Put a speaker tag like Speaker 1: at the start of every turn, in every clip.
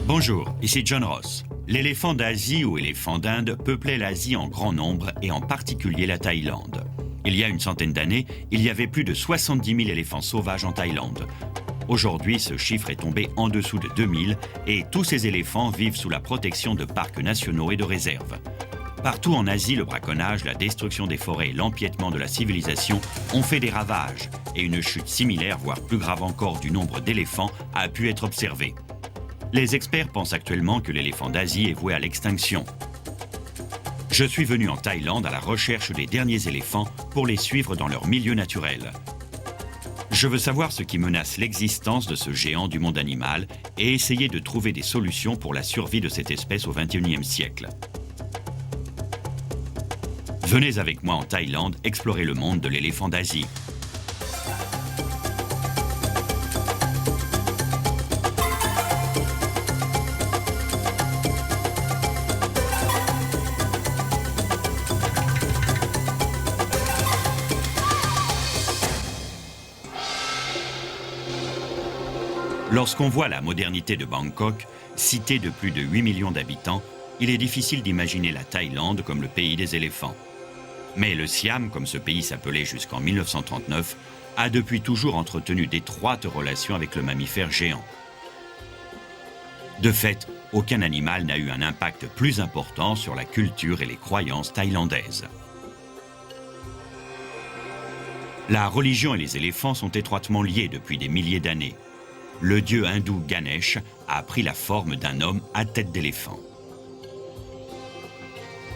Speaker 1: Bonjour, ici John Ross. L'éléphant d'Asie ou éléphant d'Inde peuplait l'Asie en grand nombre et en particulier la Thaïlande. Il y a une centaine d'années, il y avait plus de 70 000 éléphants sauvages en Thaïlande. Aujourd'hui, ce chiffre est tombé en dessous de 2000 et tous ces éléphants vivent sous la protection de parcs nationaux et de réserves. Partout en Asie, le braconnage, la destruction des forêts et l'empiètement de la civilisation ont fait des ravages et une chute similaire, voire plus grave encore, du nombre d'éléphants a pu être observée. Les experts pensent actuellement que l'éléphant d'Asie est voué à l'extinction. Je suis venu en Thaïlande à la recherche des derniers éléphants pour les suivre dans leur milieu naturel. Je veux savoir ce qui menace l'existence de ce géant du monde animal et essayer de trouver des solutions pour la survie de cette espèce au XXIe siècle. Venez avec moi en Thaïlande explorer le monde de l'éléphant d'Asie. Lorsqu'on voit la modernité de Bangkok, cité de plus de 8 millions d'habitants, il est difficile d'imaginer la Thaïlande comme le pays des éléphants. Mais le Siam, comme ce pays s'appelait jusqu'en 1939, a depuis toujours entretenu d'étroites relations avec le mammifère géant. De fait, aucun animal n'a eu un impact plus important sur la culture et les croyances thaïlandaises. La religion et les éléphants sont étroitement liés depuis des milliers d'années. Le dieu hindou Ganesh a pris la forme d'un homme à tête d'éléphant.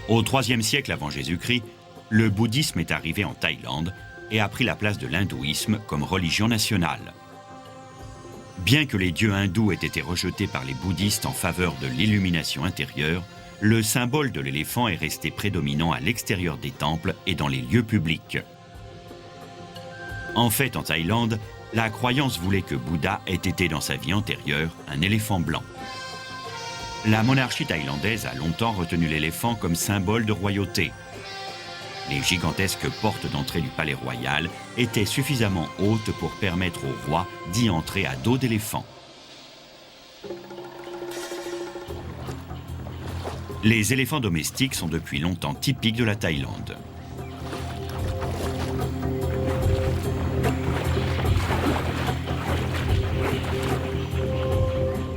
Speaker 1: Au IIIe siècle avant Jésus-Christ, le bouddhisme est arrivé en Thaïlande et a pris la place de l'hindouisme comme religion nationale. Bien que les dieux hindous aient été rejetés par les bouddhistes en faveur de l'illumination intérieure, le symbole de l'éléphant est resté prédominant à l'extérieur des temples et dans les lieux publics. En fait, en Thaïlande, la croyance voulait que Bouddha ait été dans sa vie antérieure un éléphant blanc. La monarchie thaïlandaise a longtemps retenu l'éléphant comme symbole de royauté. Les gigantesques portes d'entrée du palais royal étaient suffisamment hautes pour permettre au roi d'y entrer à dos d'éléphant. Les éléphants domestiques sont depuis longtemps typiques de la Thaïlande.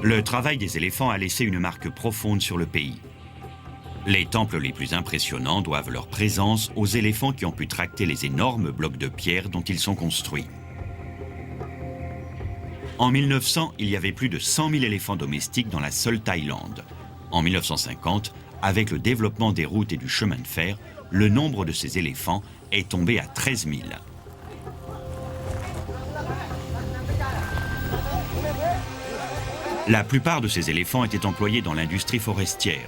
Speaker 1: Le travail des éléphants a laissé une marque profonde sur le pays. Les temples les plus impressionnants doivent leur présence aux éléphants qui ont pu tracter les énormes blocs de pierre dont ils sont construits. En 1900, il y avait plus de 100 000 éléphants domestiques dans la seule Thaïlande. En 1950, avec le développement des routes et du chemin de fer, le nombre de ces éléphants est tombé à 13 000. La plupart de ces éléphants étaient employés dans l'industrie forestière.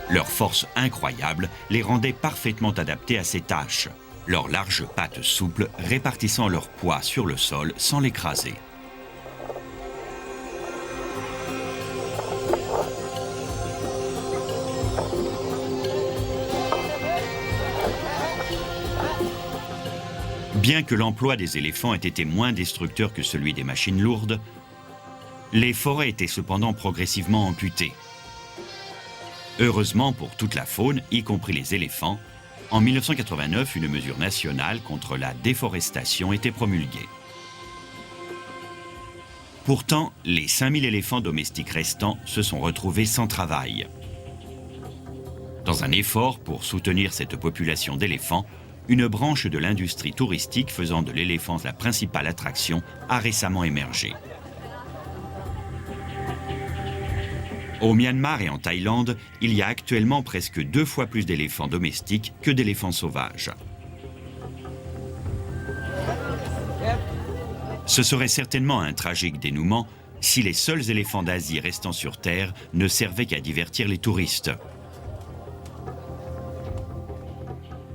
Speaker 1: Leur force incroyable les rendait parfaitement adaptés à ces tâches, leurs larges pattes souples répartissant leur poids sur le sol sans l'écraser. Bien que l'emploi des éléphants ait été moins destructeur que celui des machines lourdes, les forêts étaient cependant progressivement amputées. Heureusement pour toute la faune, y compris les éléphants, en 1989, une mesure nationale contre la déforestation était promulguée. Pourtant, les 5000 éléphants domestiques restants se sont retrouvés sans travail. Dans un effort pour soutenir cette population d'éléphants, une branche de l'industrie touristique faisant de l'éléphant la principale attraction a récemment émergé. Au Myanmar et en Thaïlande, il y a actuellement presque 2 fois plus d'éléphants domestiques que d'éléphants sauvages. Ce serait certainement un tragique dénouement si les seuls éléphants d'Asie restant sur Terre ne servaient qu'à divertir les touristes.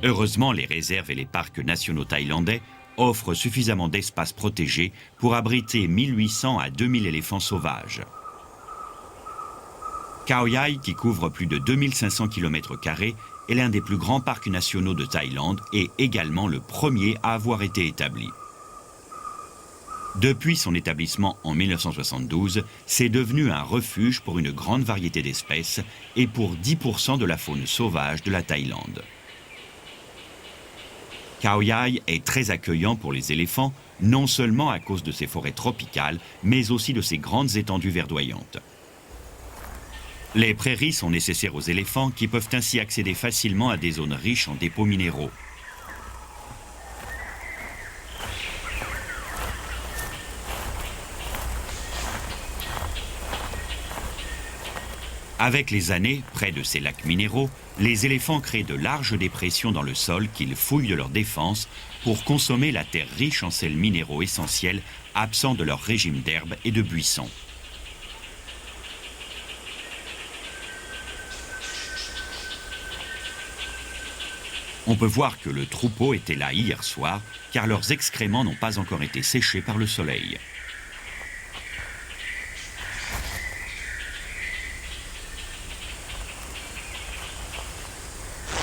Speaker 1: Heureusement, les réserves et les parcs nationaux thaïlandais offrent suffisamment d'espaces protégés pour abriter 1800 à 2000 éléphants sauvages. Khao Yai, qui couvre plus de 2500 km², est l'un des plus grands parcs nationaux de Thaïlande et également le premier à avoir été établi. Depuis son établissement en 1972, c'est devenu un refuge pour une grande variété d'espèces et pour 10% de la faune sauvage de la Thaïlande. Khao Yai est très accueillant pour les éléphants, non seulement à cause de ses forêts tropicales, mais aussi de ses grandes étendues verdoyantes. Les prairies sont nécessaires aux éléphants qui peuvent ainsi accéder facilement à des zones riches en dépôts minéraux. Avec les années, près de ces lacs minéraux, les éléphants créent de larges dépressions dans le sol qu'ils fouillent de leur défense pour consommer la terre riche en sels minéraux essentiels absents de leur régime d'herbes et de buissons. On peut voir que le troupeau était là hier soir car leurs excréments n'ont pas encore été séchés par le soleil.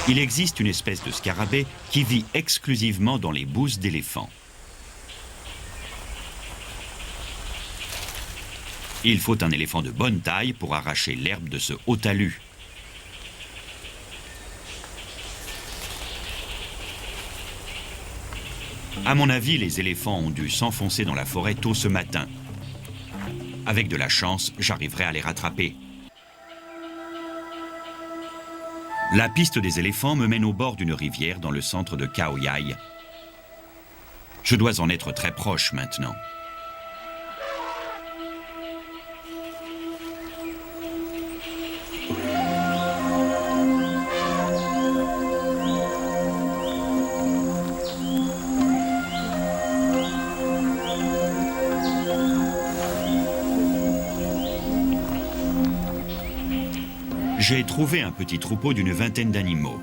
Speaker 1: Il existe une espèce de scarabée qui vit exclusivement dans les bouses d'éléphants. Il faut un éléphant de bonne taille pour arracher l'herbe de ce haut talus. À mon avis, les éléphants ont dû s'enfoncer dans la forêt tôt ce matin. Avec de la chance, j'arriverai à les rattraper. La piste des éléphants me mène au bord d'une rivière dans le centre de Khao Yai. Je dois en être très proche maintenant. J'ai trouvé un petit troupeau d'une vingtaine d'animaux.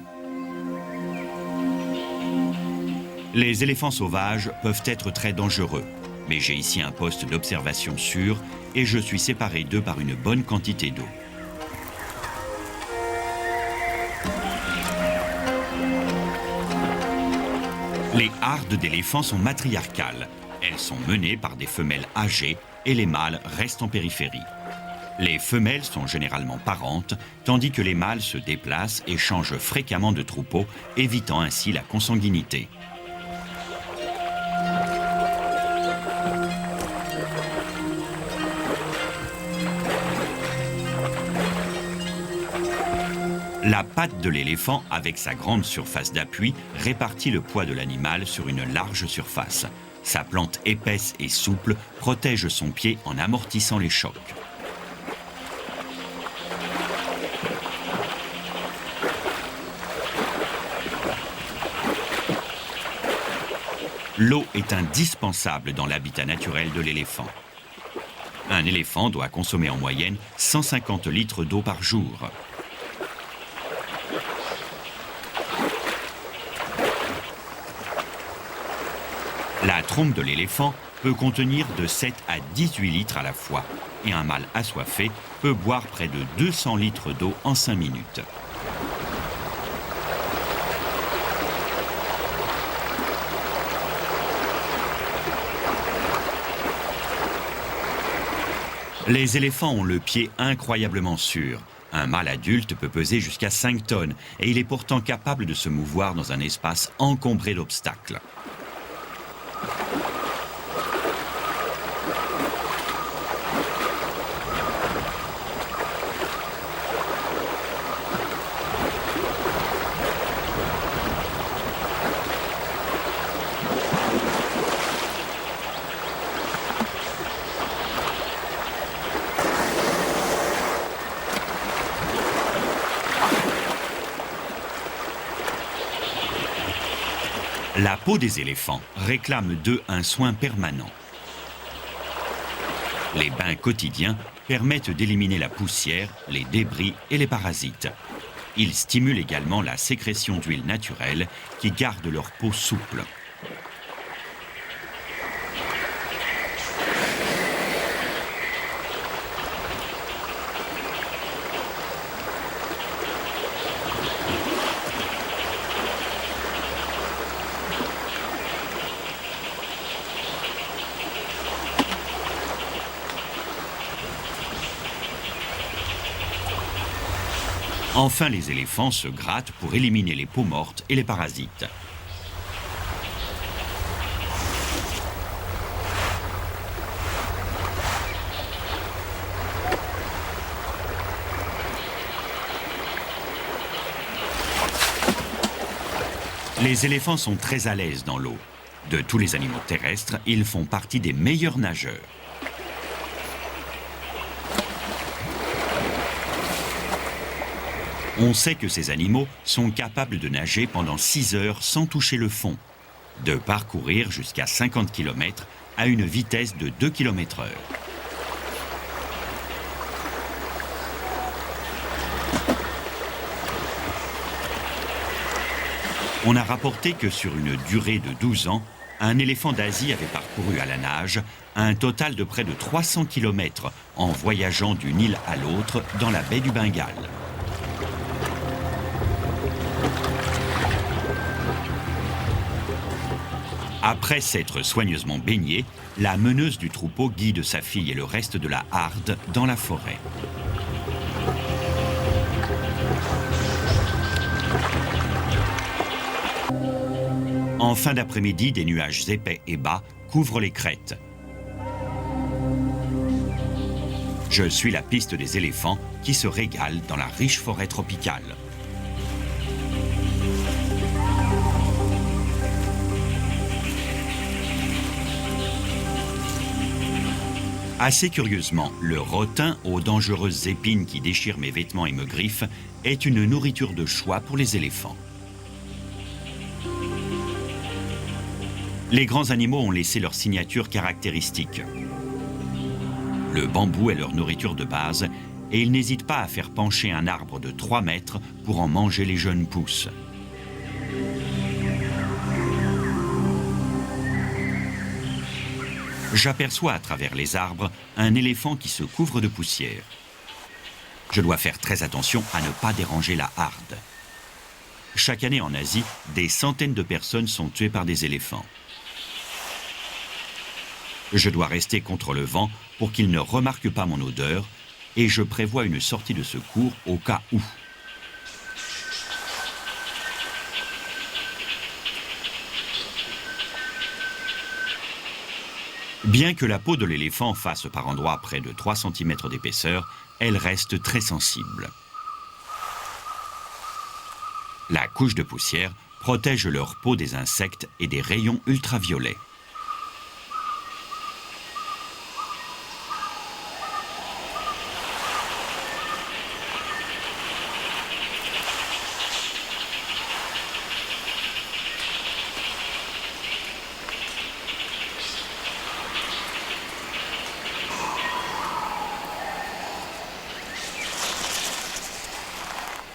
Speaker 1: Les éléphants sauvages peuvent être très dangereux, mais j'ai ici un poste d'observation sûr et je suis séparé d'eux par une bonne quantité d'eau. Les hardes d'éléphants sont matriarcales. Elles sont menées par des femelles âgées et les mâles restent en périphérie. Les femelles sont généralement parentes, tandis que les mâles se déplacent et changent fréquemment de troupeau, évitant ainsi la consanguinité. La patte de l'éléphant, avec sa grande surface d'appui, répartit le poids de l'animal sur une large surface. Sa plante épaisse et souple protège son pied en amortissant les chocs. L'eau est indispensable dans l'habitat naturel de l'éléphant. Un éléphant doit consommer en moyenne 150 litres d'eau par jour. La trompe de l'éléphant peut contenir de 7 à 18 litres à la fois et un mâle assoiffé peut boire près de 200 litres d'eau en 5 minutes. Les éléphants ont le pied incroyablement sûr. Un mâle adulte peut peser jusqu'à 5 tonnes et il est pourtant capable de se mouvoir dans un espace encombré d'obstacles. La peau des éléphants réclame d'eux un soin permanent. Les bains quotidiens permettent d'éliminer la poussière, les débris et les parasites. Ils stimulent également la sécrétion d'huile naturelle qui garde leur peau souple. Enfin, les éléphants se grattent pour éliminer les peaux mortes et les parasites. Les éléphants sont très à l'aise dans l'eau. De tous les animaux terrestres, ils font partie des meilleurs nageurs. On sait que ces animaux sont capables de nager pendant 6 heures sans toucher le fond, de parcourir jusqu'à 50 km à une vitesse de 2 km/h. On a rapporté que sur une durée de 12 ans, un éléphant d'Asie avait parcouru à la nage un total de près de 300 km en voyageant d'une île à l'autre dans la baie du Bengale. Après s'être soigneusement baignée, la meneuse du troupeau guide sa fille et le reste de la harde dans la forêt. En fin d'après-midi, des nuages épais et bas couvrent les crêtes. Je suis la piste des éléphants qui se régalent dans la riche forêt tropicale. Assez curieusement, le rotin aux dangereuses épines qui déchirent mes vêtements et me griffent est une nourriture de choix pour les éléphants. Les grands animaux ont laissé leur signature caractéristique. Le bambou est leur nourriture de base et ils n'hésitent pas à faire pencher un arbre de 3 mètres pour en manger les jeunes pousses. J'aperçois à travers les arbres un éléphant qui se couvre de poussière. Je dois faire très attention à ne pas déranger la harde. Chaque année en Asie, des centaines de personnes sont tuées par des éléphants. Je dois rester contre le vent pour qu'il ne remarque pas mon odeur et je prévois une sortie de secours au cas où. Bien que la peau de l'éléphant fasse par endroits près de 3 cm d'épaisseur, elle reste très sensible. La couche de poussière protège leur peau des insectes et des rayons ultraviolets.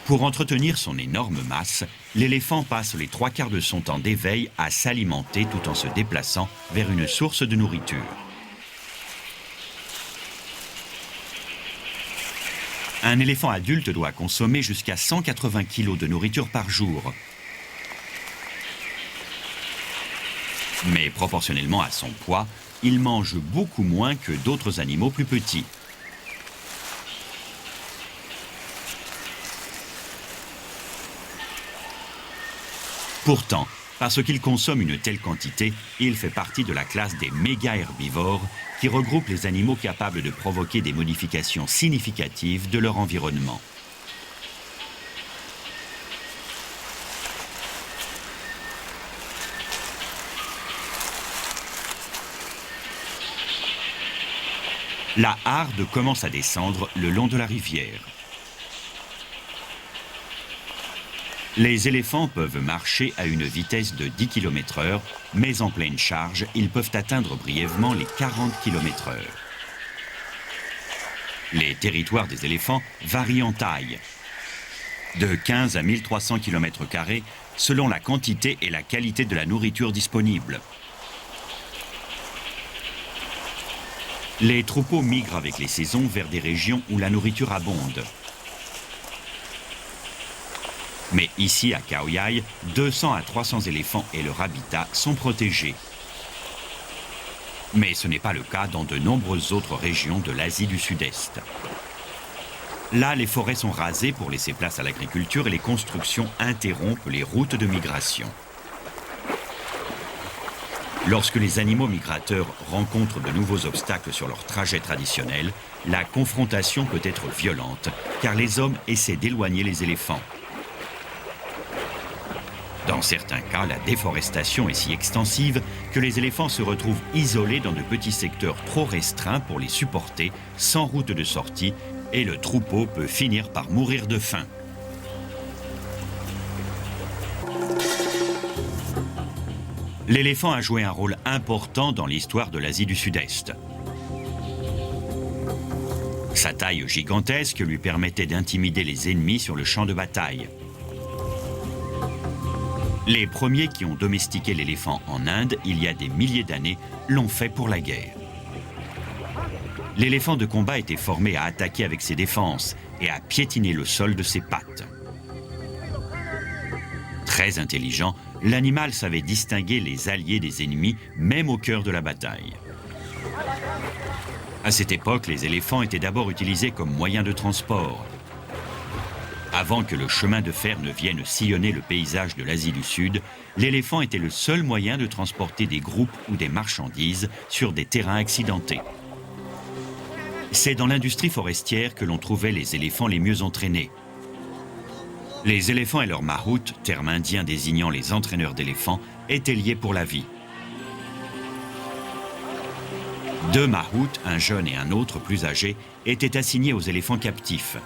Speaker 1: Pour entretenir son énorme masse, l'éléphant passe les 3/4 de son temps d'éveil à s'alimenter tout en se déplaçant vers une source de nourriture. Un éléphant adulte doit consommer jusqu'à 180 kg de nourriture par jour. Mais proportionnellement à son poids, il mange beaucoup moins que d'autres animaux plus petits. Pourtant, parce qu'il consomme une telle quantité, il fait partie de la classe des méga-herbivores qui regroupent les animaux capables de provoquer des modifications significatives de leur environnement. La harde commence à descendre le long de la rivière. Les éléphants peuvent marcher à une vitesse de 10 km/h, mais en pleine charge, ils peuvent atteindre brièvement les 40 km/h. Les territoires des éléphants varient en taille, de 15 à 1300 km² selon la quantité et la qualité de la nourriture disponible. Les troupeaux migrent avec les saisons vers des régions où la nourriture abonde. Mais ici, à Khao Yai, 200 à 300 éléphants et leur habitat sont protégés. Mais ce n'est pas le cas dans de nombreuses autres régions de l'Asie du Sud-Est. Là, les forêts sont rasées pour laisser place à l'agriculture et les constructions interrompent les routes de migration. Lorsque les animaux migrateurs rencontrent de nouveaux obstacles sur leur trajet traditionnel, la confrontation peut être violente, car les hommes essaient d'éloigner les éléphants. Dans certains cas, la déforestation est si extensive que les éléphants se retrouvent isolés dans de petits secteurs trop restreints pour les supporter, sans route de sortie, et le troupeau peut finir par mourir de faim. L'éléphant a joué un rôle important dans l'histoire de l'Asie du Sud-Est. Sa taille gigantesque lui permettait d'intimider les ennemis sur le champ de bataille. Les premiers qui ont domestiqué l'éléphant en Inde, il y a des milliers d'années, l'ont fait pour la guerre. L'éléphant de combat était formé à attaquer avec ses défenses et à piétiner le sol de ses pattes. Très intelligent, l'animal savait distinguer les alliés des ennemis, même au cœur de la bataille. À cette époque, les éléphants étaient d'abord utilisés comme moyen de transport. Avant que le chemin de fer ne vienne sillonner le paysage de l'Asie du Sud, l'éléphant était le seul moyen de transporter des groupes ou des marchandises sur des terrains accidentés. C'est dans l'industrie forestière que l'on trouvait les éléphants les mieux entraînés. Les éléphants et leurs mahouts, terme indien désignant les entraîneurs d'éléphants, étaient liés pour la vie. Deux mahouts, un jeune et un autre plus âgé, étaient assignés aux éléphants captifs.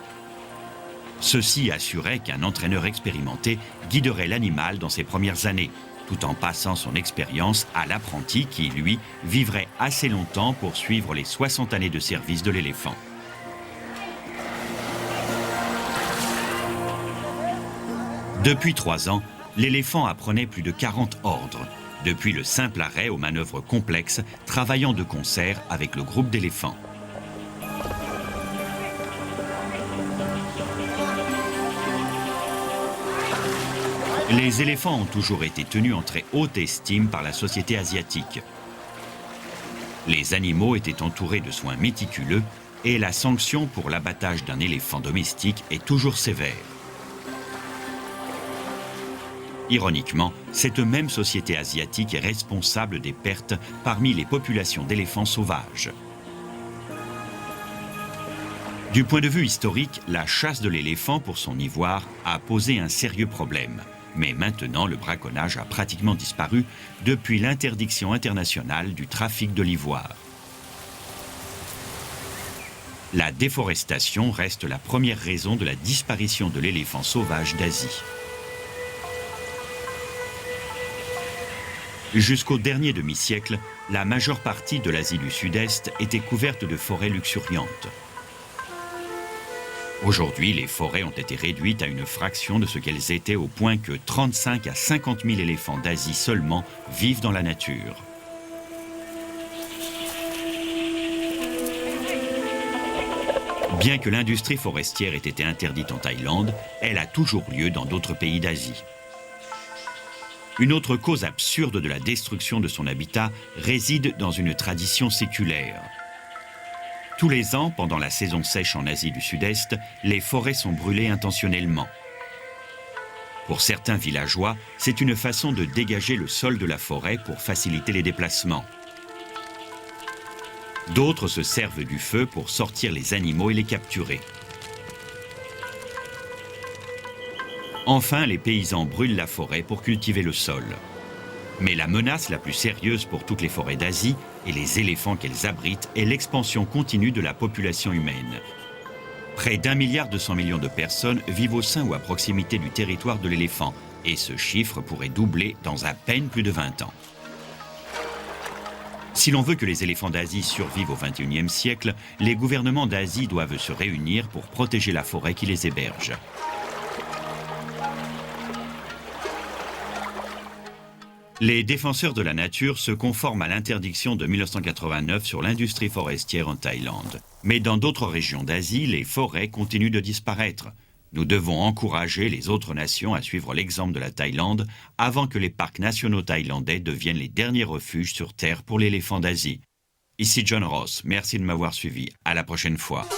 Speaker 1: Ceux-ci assuraient qu'un entraîneur expérimenté guiderait l'animal dans ses premières années, tout en passant son expérience à l'apprenti qui, lui, vivrait assez longtemps pour suivre les 60 années de service de l'éléphant. Depuis 3 ans, l'éléphant apprenait plus de 40 ordres, depuis le simple arrêt aux manœuvres complexes, travaillant de concert avec le groupe d'éléphants. Les éléphants ont toujours été tenus en très haute estime par la société asiatique. Les animaux étaient entourés de soins méticuleux et la sanction pour l'abattage d'un éléphant domestique est toujours sévère. Ironiquement, cette même société asiatique est responsable des pertes parmi les populations d'éléphants sauvages. Du point de vue historique, la chasse de l'éléphant pour son ivoire a posé un sérieux problème. Mais maintenant, le braconnage a pratiquement disparu depuis l'interdiction internationale du trafic de l'ivoire. La déforestation reste la première raison de la disparition de l'éléphant sauvage d'Asie. Jusqu'au dernier demi-siècle, la majeure partie de l'Asie du Sud-Est était couverte de forêts luxuriantes. Aujourd'hui, les forêts ont été réduites à une fraction de ce qu'elles étaient au point que 35 à 50 000 éléphants d'Asie seulement vivent dans la nature. Bien que l'industrie forestière ait été interdite en Thaïlande, elle a toujours lieu dans d'autres pays d'Asie. Une autre cause absurde de la destruction de son habitat réside dans une tradition séculaire. Tous les ans, pendant la saison sèche en Asie du Sud-Est, les forêts sont brûlées intentionnellement. Pour certains villageois, c'est une façon de dégager le sol de la forêt pour faciliter les déplacements. D'autres se servent du feu pour sortir les animaux et les capturer. Enfin, les paysans brûlent la forêt pour cultiver le sol. Mais la menace la plus sérieuse pour toutes les forêts d'Asie et les éléphants qu'elles abritent est l'expansion continue de la population humaine. Près d'1,2 milliard de personnes vivent au sein ou à proximité du territoire de l'éléphant, et ce chiffre pourrait doubler dans à peine plus de 20 ans. Si l'on veut que les éléphants d'Asie survivent au XXIe siècle, les gouvernements d'Asie doivent se réunir pour protéger la forêt qui les héberge. Les défenseurs de la nature se conforment à l'interdiction de 1989 sur l'industrie forestière en Thaïlande. Mais dans d'autres régions d'Asie, les forêts continuent de disparaître. Nous devons encourager les autres nations à suivre l'exemple de la Thaïlande avant que les parcs nationaux thaïlandais deviennent les derniers refuges sur Terre pour l'éléphant d'Asie. Ici John Ross, merci de m'avoir suivi. À la prochaine fois.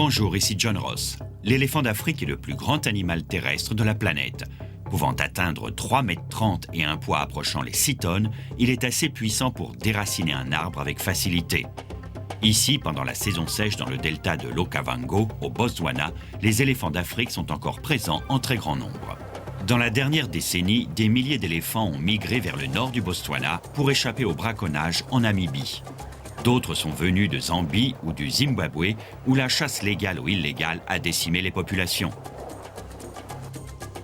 Speaker 1: Bonjour, ici John Ross. L'éléphant d'Afrique est le plus grand animal terrestre de la planète. Pouvant atteindre 3,30 m et un poids approchant les 6 tonnes, il est assez puissant pour déraciner un arbre avec facilité. Ici, pendant la saison sèche dans le delta de l'Okavango, au Botswana, les éléphants d'Afrique sont encore présents en très grand nombre. Dans la dernière décennie, des milliers d'éléphants ont migré vers le nord du Botswana pour échapper au braconnage en Namibie. D'autres sont venus de Zambie ou du Zimbabwe, où la chasse légale ou illégale a décimé les populations.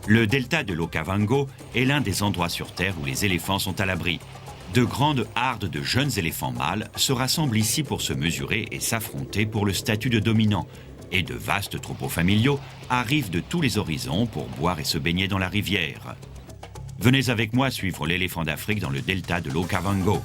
Speaker 1: Le delta de l'Okavango est l'un des endroits sur Terre où les éléphants sont à l'abri. De grandes hardes de jeunes éléphants mâles se rassemblent ici pour se mesurer et s'affronter pour le statut de dominant. Et de vastes troupeaux familiaux arrivent de tous les horizons pour boire et se baigner dans la rivière. Venez avec moi suivre l'éléphant d'Afrique dans le delta de l'Okavango.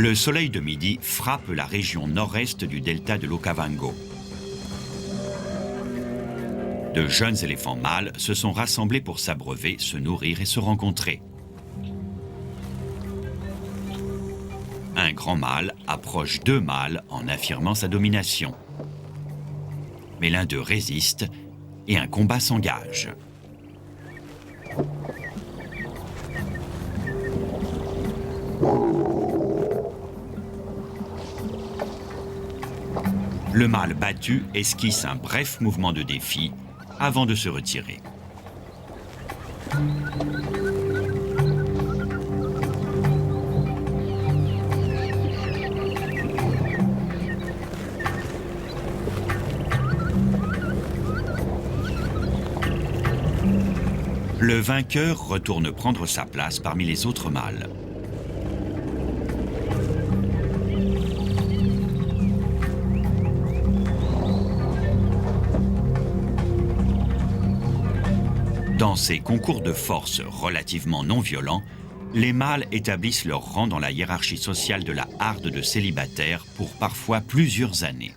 Speaker 1: Le soleil de midi frappe la région nord-est du delta de l'Okavango. De jeunes éléphants mâles se sont rassemblés pour s'abreuver, se nourrir et se rencontrer. Un grand mâle approche deux mâles en affirmant sa domination. Mais l'un d'eux résiste et un combat s'engage. Le mâle battu esquisse un bref mouvement de défi avant de se retirer. Le vainqueur retourne prendre sa place parmi les autres mâles. Dans ces concours de force relativement non violents, les mâles établissent leur rang dans la hiérarchie sociale de la harde de célibataires pour parfois plusieurs années.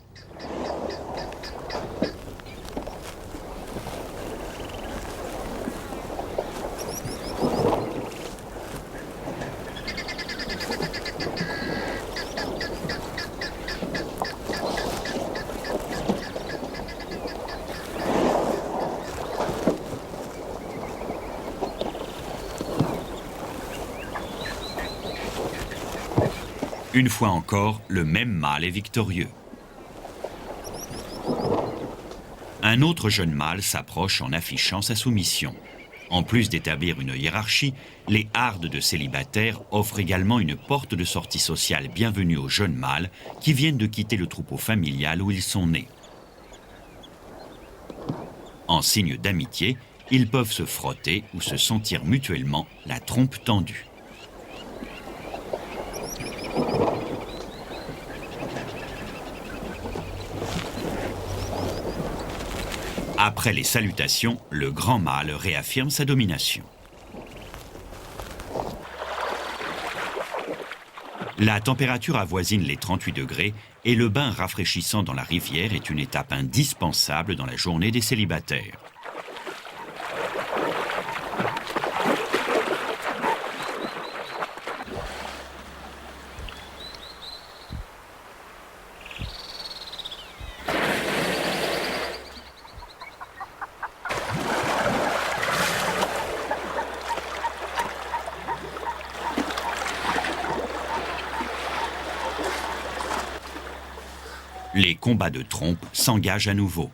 Speaker 1: Une fois encore, le même mâle est victorieux. Un autre jeune mâle s'approche en affichant sa soumission. En plus d'établir une hiérarchie, les hardes de célibataires offrent également une porte de sortie sociale bienvenue aux jeunes mâles qui viennent de quitter le troupeau familial où ils sont nés. En signe d'amitié, ils peuvent se frotter ou se sentir mutuellement la trompe tendue. Après les salutations, le grand mâle réaffirme sa domination. La température avoisine les 38 degrés et le bain rafraîchissant dans la rivière est une étape indispensable dans la journée des célibataires. Les combats de trompe s'engagent à nouveau.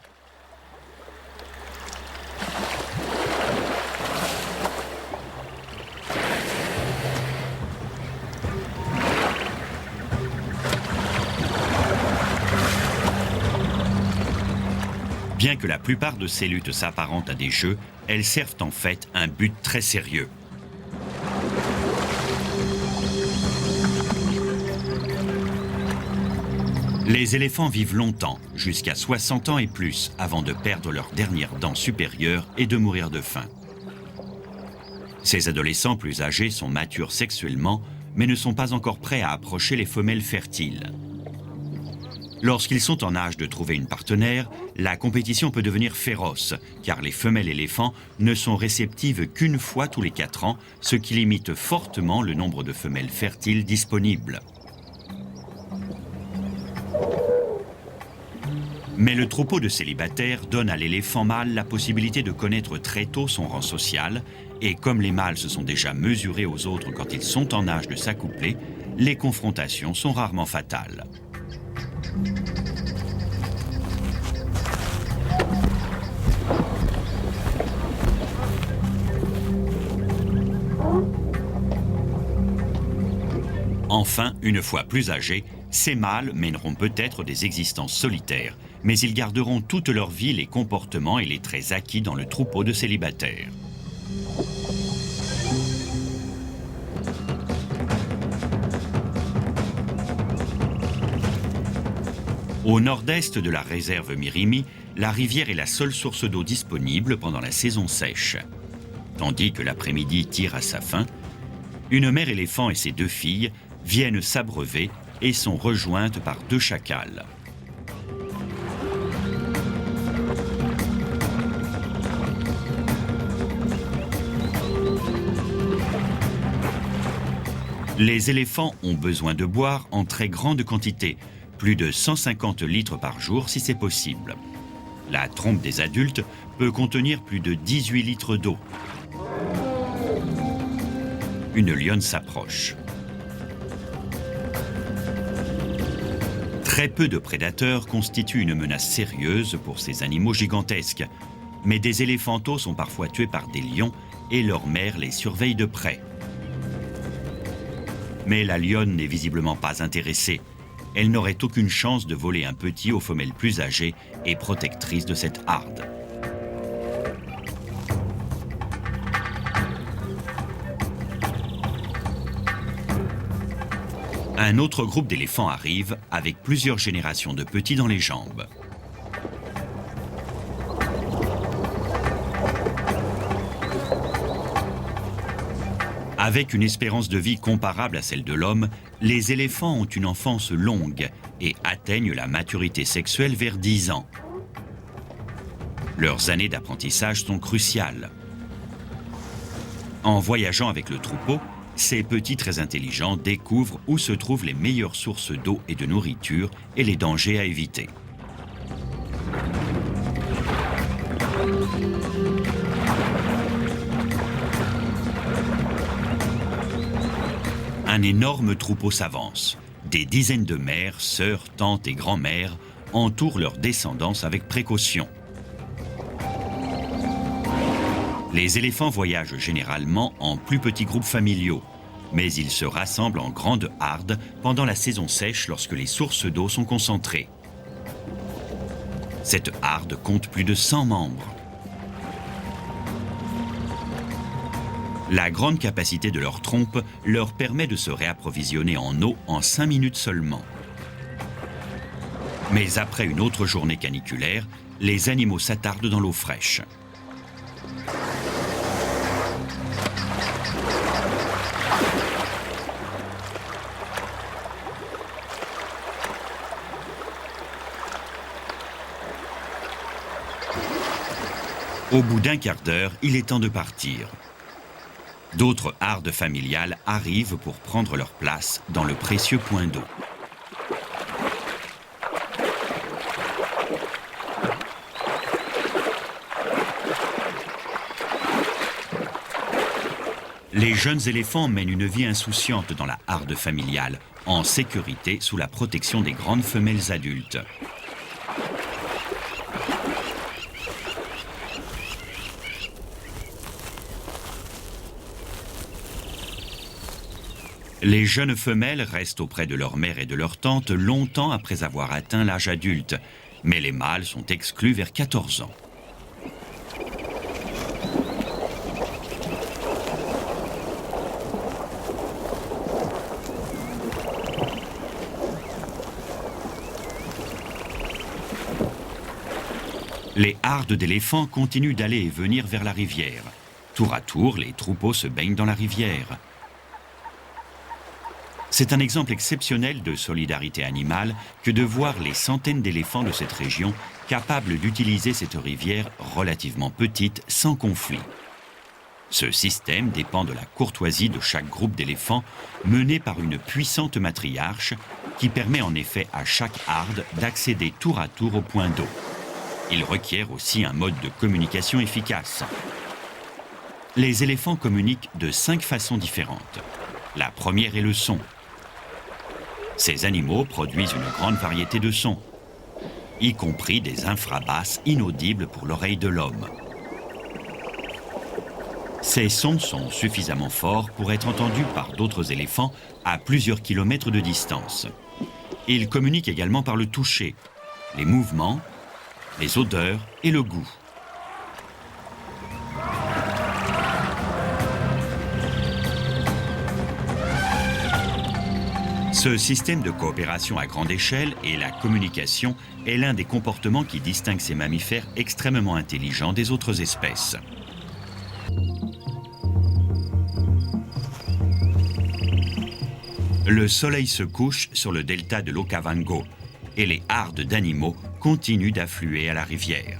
Speaker 1: Bien que la plupart de ces luttes s'apparentent à des jeux, elles servent en fait un but très sérieux. Les éléphants vivent longtemps, jusqu'à 60 ans et plus, avant de perdre leurs dernières dents supérieures et de mourir de faim. Ces adolescents plus âgés sont matures sexuellement, mais ne sont pas encore prêts à approcher les femelles fertiles. Lorsqu'ils sont en âge de trouver une partenaire, la compétition peut devenir féroce, car les femelles éléphants ne sont réceptives qu'une fois tous les 4 ans, ce qui limite fortement le nombre de femelles fertiles disponibles. Mais le troupeau de célibataires donne à l'éléphant mâle la possibilité de connaître très tôt son rang social, et comme les mâles se sont déjà mesurés aux autres quand ils sont en âge de s'accoupler, les confrontations sont rarement fatales. Enfin, une fois plus âgés, ces mâles mèneront peut-être des existences solitaires, mais ils garderont toute leur vie les comportements et les traits acquis dans le troupeau de célibataires. Au nord-est de la réserve Mirimi, la rivière est la seule source d'eau disponible pendant la saison sèche. Tandis que l'après-midi tire à sa fin, une mère éléphant et ses 2 filles viennent s'abreuver et sont rejointes par 2 chacals. Les éléphants ont besoin de boire en très grande quantité, plus de 150 litres par jour si c'est possible. La trompe des adultes peut contenir plus de 18 litres d'eau. Une lionne s'approche. Très peu de prédateurs constituent une menace sérieuse pour ces animaux gigantesques, mais des éléphantos sont parfois tués par des lions et leurs mères les surveillent de près. Mais la lionne n'est visiblement pas intéressée. Elle n'aurait aucune chance de voler un petit aux femelles plus âgées et protectrices de cette harde. Un autre groupe d'éléphants arrive avec plusieurs générations de petits dans les jambes. Avec une espérance de vie comparable à celle de l'homme, les éléphants ont une enfance longue et atteignent la maturité sexuelle vers 10 ans. Leurs années d'apprentissage sont cruciales. En voyageant avec le troupeau, ces petits très intelligents découvrent où se trouvent les meilleures sources d'eau et de nourriture et les dangers à éviter. Un énorme troupeau s'avance. Des dizaines de mères, sœurs, tantes et grand-mères entourent leur descendance avec précaution. Les éléphants voyagent généralement en plus petits groupes familiaux, mais ils se rassemblent en grande harde pendant la saison sèche lorsque les sources d'eau sont concentrées. Cette harde compte plus de 100 membres. La grande capacité de leur trompe leur permet de se réapprovisionner en eau en 5 minutes seulement. Mais après une autre journée caniculaire, les animaux s'attardent dans l'eau fraîche. Au bout d'un quart d'heure, il est temps de partir. D'autres hardes familiales arrivent pour prendre leur place dans le précieux point d'eau. Les jeunes éléphants mènent une vie insouciante dans la harde familiale, en sécurité sous la protection des grandes femelles adultes. Les jeunes femelles restent auprès de leur mère et de leur tante longtemps après avoir atteint l'âge adulte, mais les mâles sont exclus vers 14 ans. Les hardes d'éléphants continuent d'aller et venir vers la rivière. Tour à tour, les troupeaux se baignent dans la rivière. C'est un exemple exceptionnel de solidarité animale que de voir les centaines d'éléphants de cette région capables d'utiliser cette rivière relativement petite sans conflit. Ce système dépend de la courtoisie de chaque groupe d'éléphants mené par une puissante matriarche qui permet en effet à chaque harde d'accéder tour à tour au point d'eau. Il requiert aussi un mode de communication efficace. Les éléphants communiquent de 5 façons différentes. La première est le son. Ces animaux produisent une grande variété de sons, y compris des infrabasses inaudibles pour l'oreille de l'homme. Ces sons sont suffisamment forts pour être entendus par d'autres éléphants à plusieurs kilomètres de distance. Ils communiquent également par le toucher, les mouvements, les odeurs et le goût. Ce système de coopération à grande échelle et la communication est l'un des comportements qui distinguent ces mammifères extrêmement intelligents des autres espèces. Le soleil se couche sur le delta de l'Okavango et les hardes d'animaux continuent d'affluer à la rivière.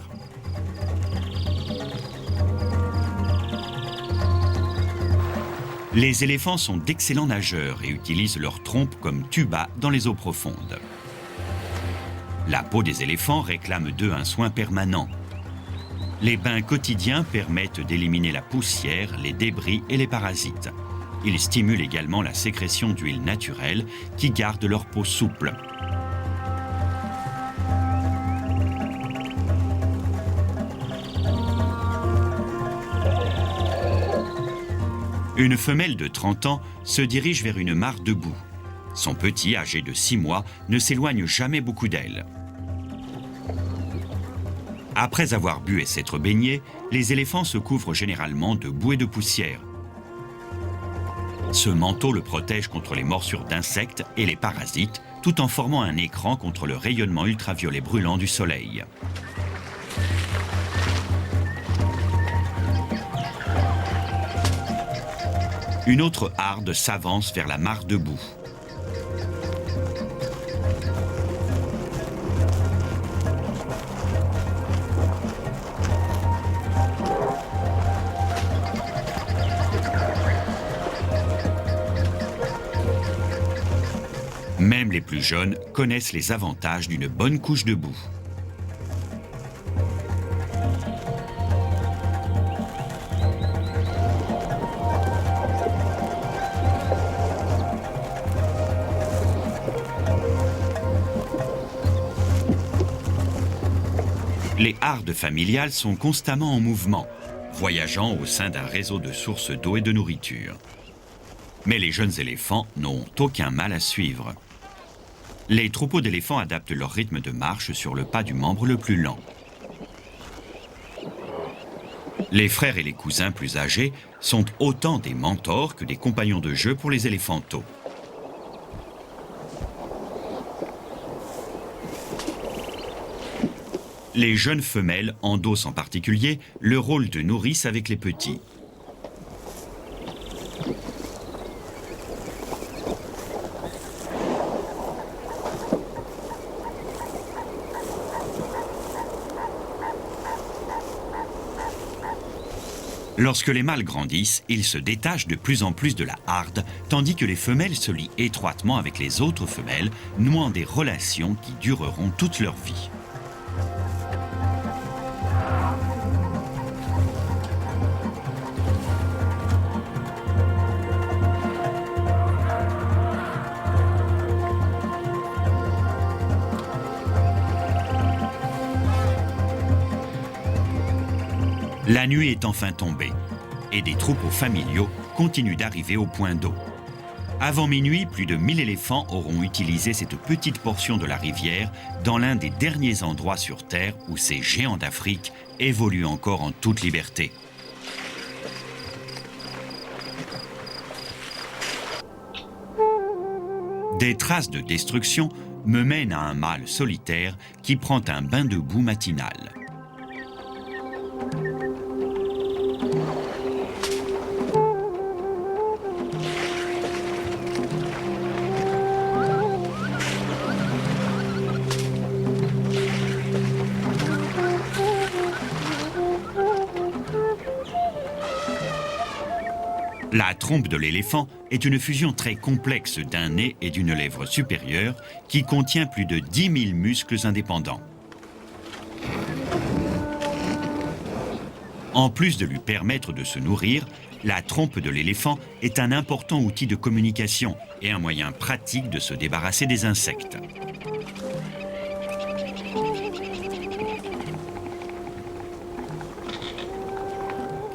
Speaker 1: Les éléphants sont d'excellents nageurs et utilisent leur trompe comme tuba dans les eaux profondes. La peau des éléphants réclame d'eux un soin permanent. Les bains quotidiens permettent d'éliminer la poussière, les débris et les parasites. Ils stimulent également la sécrétion d'huile naturelle qui garde leur peau souple. Une femelle de 30 ans se dirige vers une mare de boue. Son petit, âgé de 6 mois, ne s'éloigne jamais beaucoup d'elle. Après avoir bu et s'être baigné, les éléphants se couvrent généralement de boue et de poussière. Ce manteau le protège contre les morsures d'insectes et les parasites, tout en formant un écran contre le rayonnement ultraviolet brûlant du soleil. Une autre harde s'avance vers la mare de boue. Même les plus jeunes connaissent les avantages d'une bonne couche de boue. Les hardes familiales sont constamment en mouvement, voyageant au sein d'un réseau de sources d'eau et de nourriture. Mais les jeunes éléphants n'ont aucun mal à suivre. Les troupeaux d'éléphants adaptent leur rythme de marche sur le pas du membre le plus lent. Les frères et les cousins plus âgés sont autant des mentors que des compagnons de jeu pour les éléphanteaux. Les jeunes femelles endossent en particulier le rôle de nourrice avec les petits. Lorsque les mâles grandissent, ils se détachent de plus en plus de la harde, tandis que les femelles se lient étroitement avec les autres femelles, nouant des relations qui dureront toute leur vie. La nuit est enfin tombée et des troupeaux familiaux continuent d'arriver au point d'eau. Avant minuit, plus de 1000 éléphants auront utilisé cette petite portion de la rivière dans l'un des derniers endroits sur Terre où ces géants d'Afrique évoluent encore en toute liberté. Des traces de destruction me mènent à un mâle solitaire qui prend un bain de boue matinal. La trompe de l'éléphant est une fusion très complexe d'un nez et d'une lèvre supérieure qui contient plus de 10 000 muscles indépendants. En plus de lui permettre de se nourrir, la trompe de l'éléphant est un important outil de communication et un moyen pratique de se débarrasser des insectes.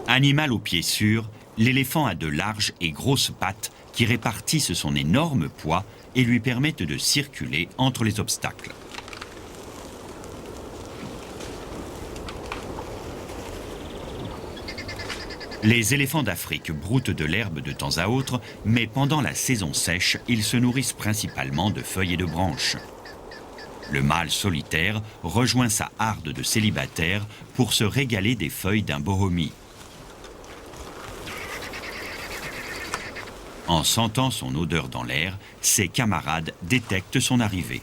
Speaker 1: Animal aux pieds sûrs, l'éléphant a de larges et grosses pattes qui répartissent son énorme poids et lui permettent de circuler entre les obstacles. Les éléphants d'Afrique broutent de l'herbe de temps à autre, mais pendant la saison sèche, ils se nourrissent principalement de feuilles et de branches. Le mâle solitaire rejoint sa harde de célibataires pour se régaler des feuilles d'un bohomie. En sentant son odeur dans l'air, ses camarades détectent son arrivée.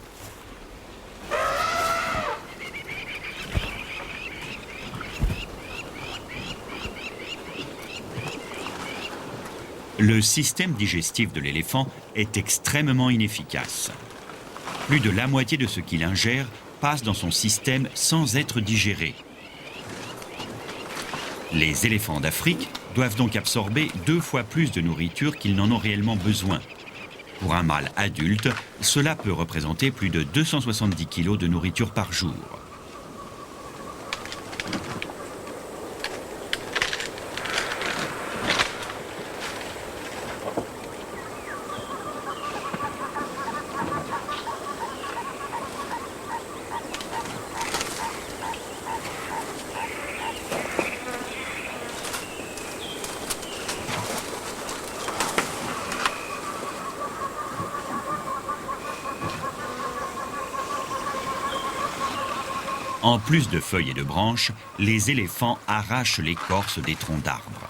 Speaker 1: Le système digestif de l'éléphant est extrêmement inefficace. Plus de la moitié de ce qu'il ingère passe dans son système sans être digéré. Les éléphants d'Afrique doivent donc absorber 2 fois plus de nourriture qu'ils n'en ont réellement besoin. Pour un mâle adulte, cela peut représenter plus de 270 kg de nourriture par jour. En plus de feuilles et de branches, les éléphants arrachent l'écorce des troncs d'arbres.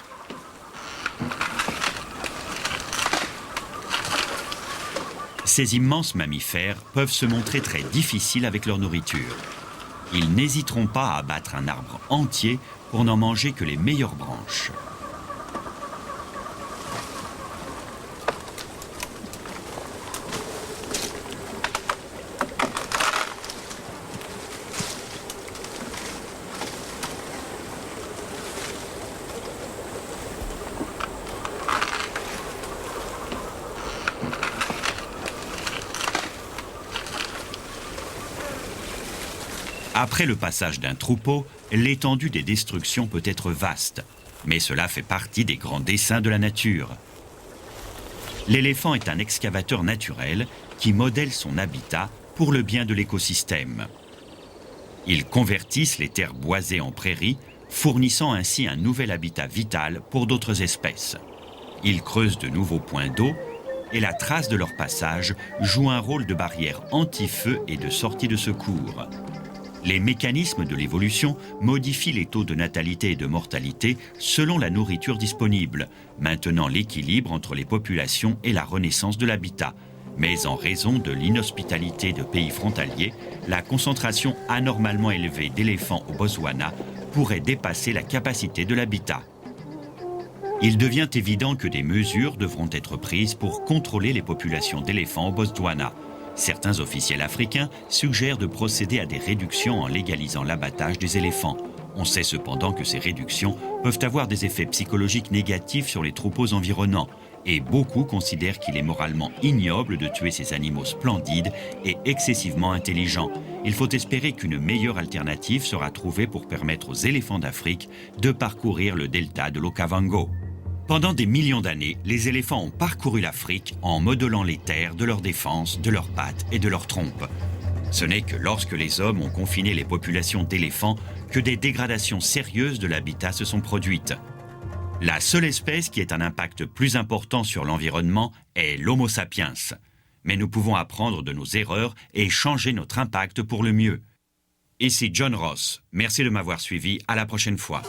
Speaker 1: Ces immenses mammifères peuvent se montrer très difficiles avec leur nourriture. Ils n'hésiteront pas à abattre un arbre entier pour n'en manger que les meilleures branches. Après le passage d'un troupeau, l'étendue des destructions peut être vaste, mais cela fait partie des grands desseins de la nature. L'éléphant est un excavateur naturel qui modèle son habitat pour le bien de l'écosystème. Ils convertissent les terres boisées en prairies, fournissant ainsi un nouvel habitat vital pour d'autres espèces. Ils creusent de nouveaux points d'eau et la trace de leur passage joue un rôle de barrière anti-feu et de sortie de secours. Les mécanismes de l'évolution modifient les taux de natalité et de mortalité selon la nourriture disponible, maintenant l'équilibre entre les populations et la renaissance de l'habitat. Mais en raison de l'inhospitalité de pays frontaliers, la concentration anormalement élevée d'éléphants au Botswana pourrait dépasser la capacité de l'habitat. Il devient évident que des mesures devront être prises pour contrôler les populations d'éléphants au Botswana. Certains officiels africains suggèrent de procéder à des réductions en légalisant l'abattage des éléphants. On sait cependant que ces réductions peuvent avoir des effets psychologiques négatifs sur les troupeaux environnants, et beaucoup considèrent qu'il est moralement ignoble de tuer ces animaux splendides et excessivement intelligents. Il faut espérer qu'une meilleure alternative sera trouvée pour permettre aux éléphants d'Afrique de parcourir le delta de l'Okavango. Pendant des millions d'années, les éléphants ont parcouru l'Afrique en modelant les terres de leur défense, de leurs pattes et de leurs trompes. Ce n'est que lorsque les hommes ont confiné les populations d'éléphants que des dégradations sérieuses de l'habitat se sont produites. La seule espèce qui ait un impact plus important sur l'environnement est l'Homo sapiens. Mais nous pouvons apprendre de nos erreurs et changer notre impact pour le mieux. Ici John Ross. Merci de m'avoir suivi. À la prochaine fois.